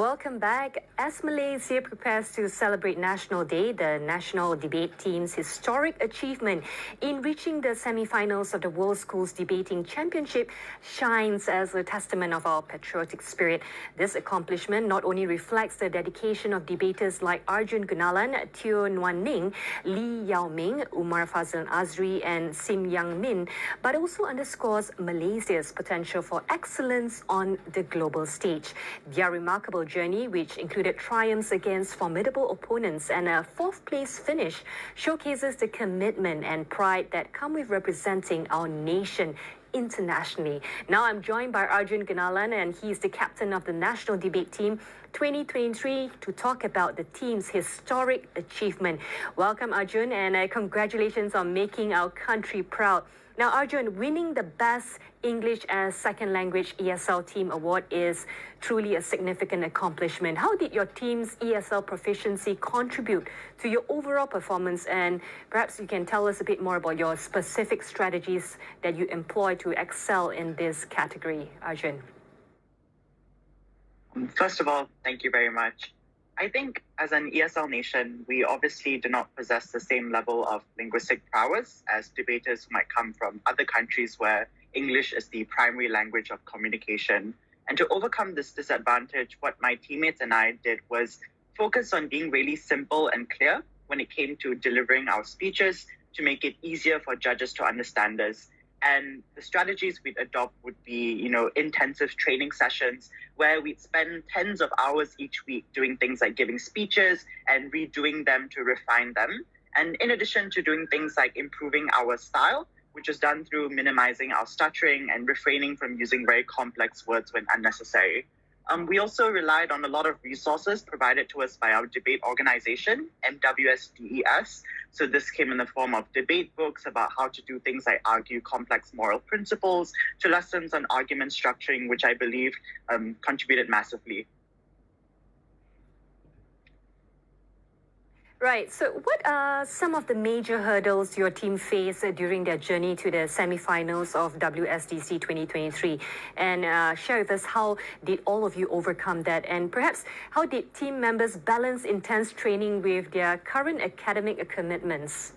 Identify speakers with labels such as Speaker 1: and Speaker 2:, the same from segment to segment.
Speaker 1: welcome back. As Malaysia prepares to celebrate National Day, the national debate team's historic achievement in reaching the semi-finals of the World Schools Debating Championship shines as a testament of our patriotic spirit. This accomplishment not only reflects the dedication of debaters like Arjun Gunalan, Teo Nuan Ning, Lee Yao Ming, Umar Fazil Azri and Sim Yang Min, but also underscores Malaysia's potential for excellence on the global stage. Their remarkable journey, which included triumphs against formidable opponents and a fourth-place finish, showcases the commitment and pride that come with representing our nation internationally. Now I'm joined by Arjun Gunalan, and he's the captain of the National Debate Team 2023 to talk about the team's historic achievement. Welcome, Arjun, and congratulations on making our country proud. Now, Arjun, winning the Best English as Second Language ESL Team Award is truly a significant accomplishment. How did your team's ESL proficiency contribute to your overall performance? And perhaps you can tell us a bit more about your specific strategies that you employ to excel in this category, Arjun.
Speaker 2: First of all, thank you very much. I think as an ESL nation, we obviously do not possess the same level of linguistic prowess as debaters who might come from other countries where English is the primary language of communication. And to overcome this disadvantage, what my teammates and I did was focus on being really simple and clear when it came to delivering our speeches to make it easier for judges to understand us. And the strategies we'd adopt would be, intensive training sessions where we'd spend tens of hours each week doing things like giving speeches and redoing them to refine them. And in addition to doing things like improving our style, which is done through minimizing our stuttering and refraining from using very complex words when unnecessary. We also relied on a lot of resources provided to us by our debate organization, WSDEC. So this came in the form of debate books about how to do things like argue complex moral principles, to lessons on argument structuring, which I believe contributed massively.
Speaker 1: Right. So what are some of the major hurdles your team faced during their journey to the semi-finals of WSDC 2023? And share with us, how did all of you overcome that? And perhaps how did team members balance intense training with their current academic commitments?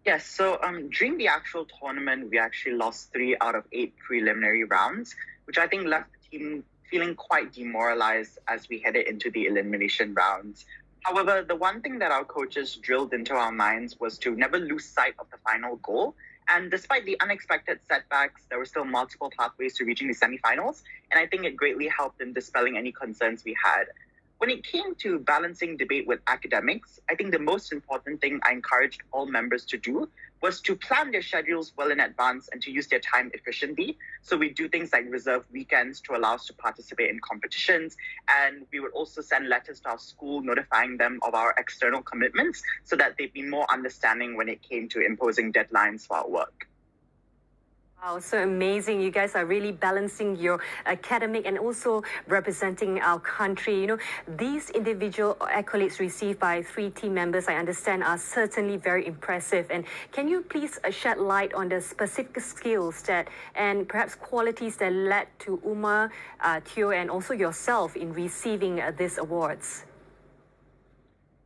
Speaker 2: Yes, so during the actual tournament, we actually lost 3 out of 8 preliminary rounds, which I think left the team feeling quite demoralized as we headed into the elimination rounds. However, the one thing that our coaches drilled into our minds was to never lose sight of the final goal. And despite the unexpected setbacks, there were still multiple pathways to reaching the semifinals. And I think it greatly helped in dispelling any concerns we had. When it came to balancing debate with academics, I think the most important thing I encouraged all members to do was to plan their schedules well in advance and to use their time efficiently. So we do things like reserve weekends to allow us to participate in competitions. And we would also send letters to our school notifying them of our external commitments so that they'd be more understanding when it came to imposing deadlines for our work.
Speaker 1: Wow, so amazing. You guys are really balancing your academic and also representing our country. These individual accolades received by 3 team members, I understand, are certainly very impressive. And can you please shed light on the specific skills that and perhaps qualities that led to Umar, Teo, and also yourself in receiving these awards?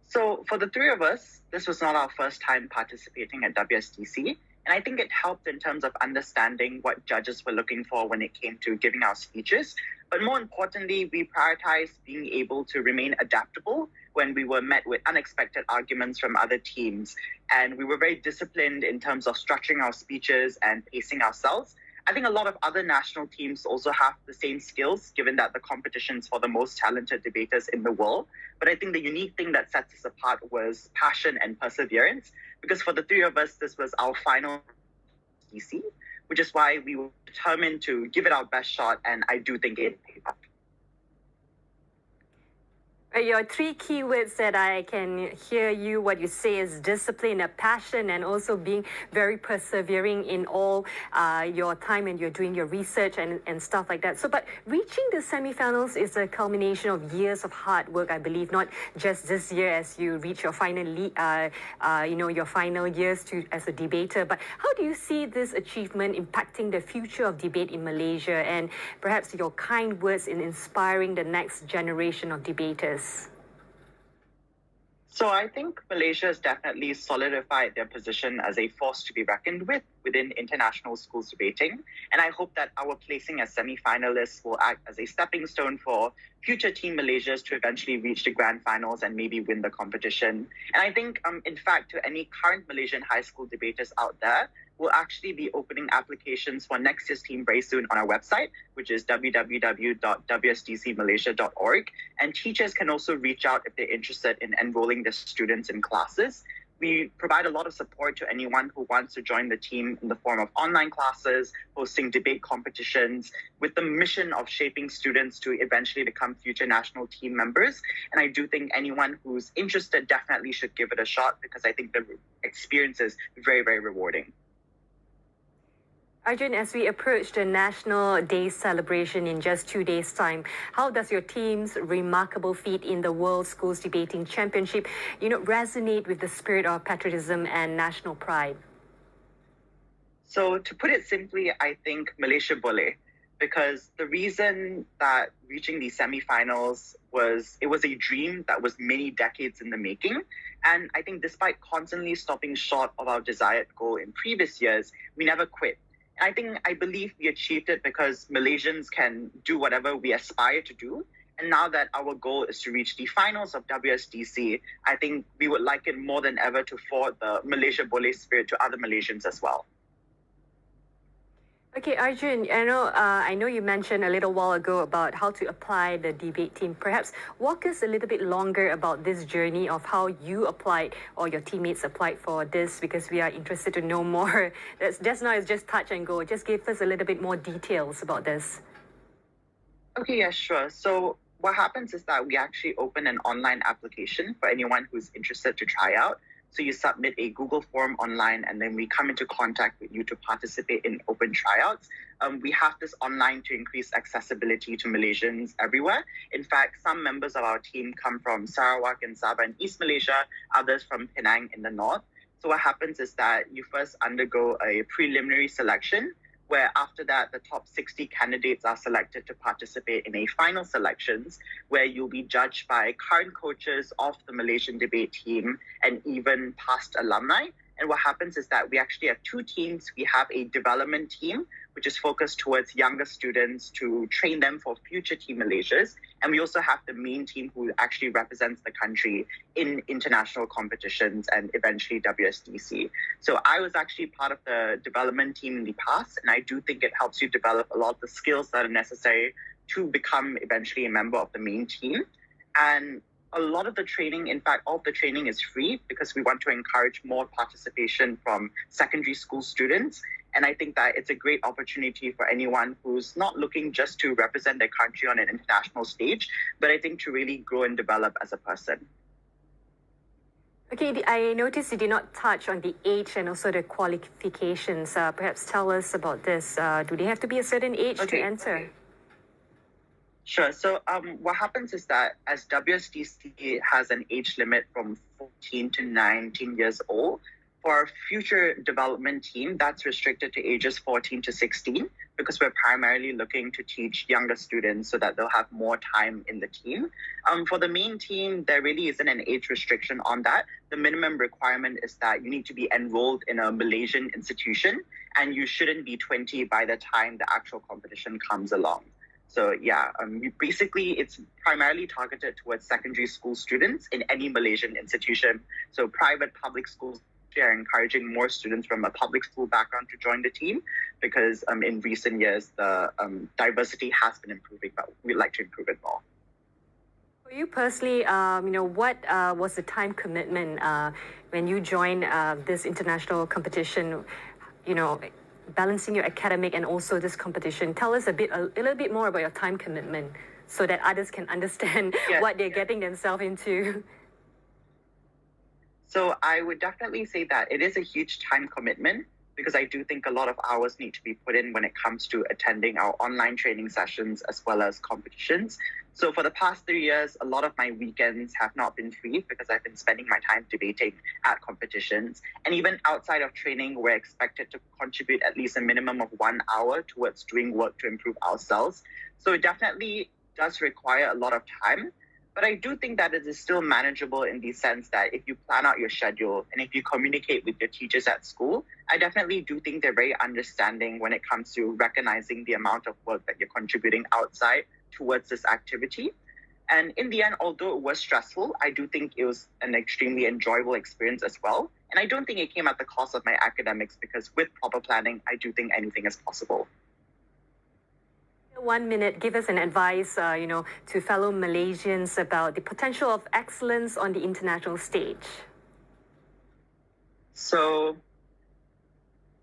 Speaker 2: So for the 3 of us, this was not our first time participating at WSDC. And I think it helped in terms of understanding what judges were looking for when it came to giving our speeches. But more importantly, we prioritized being able to remain adaptable when we were met with unexpected arguments from other teams. And we were very disciplined in terms of structuring our speeches and pacing ourselves. I think a lot of other national teams also have the same skills, given that the competition's for the most talented debaters in the world. But I think the unique thing that sets us apart was passion and perseverance, because for the 3 of us, this was our final DC, which is why we were determined to give it our best shot, and I do think it paid off.
Speaker 1: Your three keywords that I can hear what you say is discipline, a passion, and also being very persevering in all your time and you're doing your research and stuff like that. So, but reaching the semifinals is a culmination of years of hard work, I believe, not just this year as you reach your final, your final years as a debater. But how do you see this achievement impacting the future of debate in Malaysia and perhaps your kind words in inspiring the next generation of debaters?
Speaker 2: So I think Malaysia has definitely solidified their position as a force to be reckoned with within international schools debating. And I hope that our placing as semi-finalists will act as a stepping stone for future Team Malaysias to eventually reach the grand finals and maybe win the competition. And I think, in fact, to any current Malaysian high school debaters out there, we'll actually be opening applications for next year's team very soon on our website, which is www.wsdcmalaysia.org. And teachers can also reach out if they're interested in enrolling their students in classes. We provide a lot of support to anyone who wants to join the team in the form of online classes, hosting debate competitions, with the mission of shaping students to eventually become future national team members. And I do think anyone who's interested definitely should give it a shot because I think the experience is very, very rewarding.
Speaker 1: Arjun, as we approach the National Day celebration in just 2 days' time, how does your team's remarkable feat in the World Schools Debating Championship, resonate with the spirit of patriotism and national pride?
Speaker 2: So to put it simply, I think Malaysia Bully, because the reason that reaching the semifinals was a dream that was many decades in the making. And I think despite constantly stopping short of our desired goal in previous years, we never quit. I believe we achieved it because Malaysians can do whatever we aspire to do. And now that our goal is to reach the finals of WSDC, I think we would like it more than ever to forward the Malaysia Bully spirit to other Malaysians as well.
Speaker 1: Okay, Arjun, I know you mentioned a little while ago about how to apply the debate team. Perhaps walk us a little bit longer about this journey of how you applied or your teammates applied for this because we are interested to know more. That's just now it's just touch and go. Just give us a little bit more details about this.
Speaker 2: Okay, yeah, sure. So what happens is that we actually open an online application for anyone who's interested to try out. So you submit a Google form online and then we come into contact with you to participate in open tryouts. We have this online to increase accessibility to Malaysians everywhere. In fact, some members of our team come from Sarawak and Sabah in East Malaysia, others from Penang in the north. So what happens is that you first undergo a preliminary selection where after that, the top 60 candidates are selected to participate in a final selections where you'll be judged by current coaches of the Malaysian debate team and even past alumni. And what happens is that we actually have two teams. We have a development team, which is focused towards younger students to train them for future Team Malaysias. And we also have the main team who actually represents the country in international competitions and eventually WSDC. So I was actually part of the development team in the past, and I do think it helps you develop a lot of the skills that are necessary to become eventually a member of the main team. And a lot of the training, in fact, all of the training is free because we want to encourage more participation from secondary school students. And I think that it's a great opportunity for anyone who's not looking just to represent their country on an international stage, but I think to really grow and develop as a person.
Speaker 1: Okay, I noticed you did not touch on the age and also the qualifications. Perhaps tell us about this. Do they have to be a certain age to enter?
Speaker 2: Sure. So what happens is that as WSDC has an age limit from 14 to 19 years old, for our future development team, that's restricted to ages 14 to 16 because we're primarily looking to teach younger students so that they'll have more time in the team. For the main team, there really isn't an age restriction on that. The minimum requirement is that you need to be enrolled in a Malaysian institution and you shouldn't be 20 by the time the actual competition comes along. So yeah, basically it's primarily targeted towards secondary school students in any Malaysian institution. So private public schools are encouraging more students from a public school background to join the team because in recent years the diversity has been improving, but we'd like to improve it more.
Speaker 1: For you personally, what was the time commitment when you joined this international competition? Balancing your academic and also this competition. Tell us a little bit more about your time commitment so that others can understand what they're getting themselves into?
Speaker 2: So I would definitely say that it is a huge time commitment because I do think a lot of hours need to be put in when it comes to attending our online training sessions as well as competitions. So for the past 3 years, a lot of my weekends have not been free because I've been spending my time debating at competitions. And even outside of training, we're expected to contribute at least a minimum of 1 hour towards doing work to improve ourselves. So it definitely does require a lot of time. But I do think that it is still manageable in the sense that if you plan out your schedule and if you communicate with your teachers at school, I definitely do think they're very understanding when it comes to recognizing the amount of work that you're contributing outside towards this activity. And in the end, although it was stressful, I do think it was an extremely enjoyable experience as well. And I don't think it came at the cost of my academics because with proper planning, I do think anything is possible.
Speaker 1: 1 minute, give us an advice, to fellow Malaysians about the potential of excellence on the international stage.
Speaker 2: So,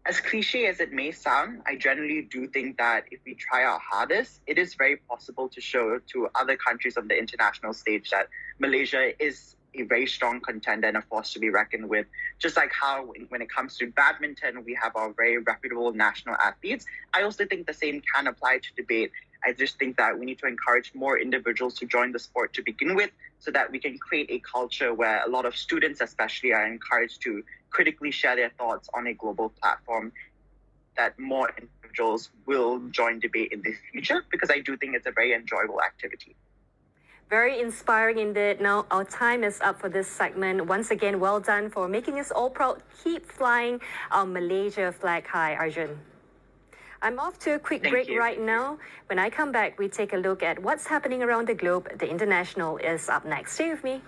Speaker 2: as cliche as it may sound, I generally do think that if we try our hardest, it is very possible to show to other countries on the international stage that Malaysia is a very strong contender and a force to be reckoned with. Just like how when it comes to badminton, we have our very reputable national athletes. I also think the same can apply to debate. I just think that we need to encourage more individuals to join the sport to begin with so that we can create a culture where a lot of students especially are encouraged to critically share their thoughts on a global platform, that more individuals will join debate in the future because I do think it's a very enjoyable activity.
Speaker 1: Very inspiring indeed. Now, our time is up for this segment. Once again, well done for making us all proud. Keep flying our Malaysia flag high, Arjun. I'm off to a quick break right now. When I come back, we take a look at what's happening around the globe. The International is up next. Stay with me.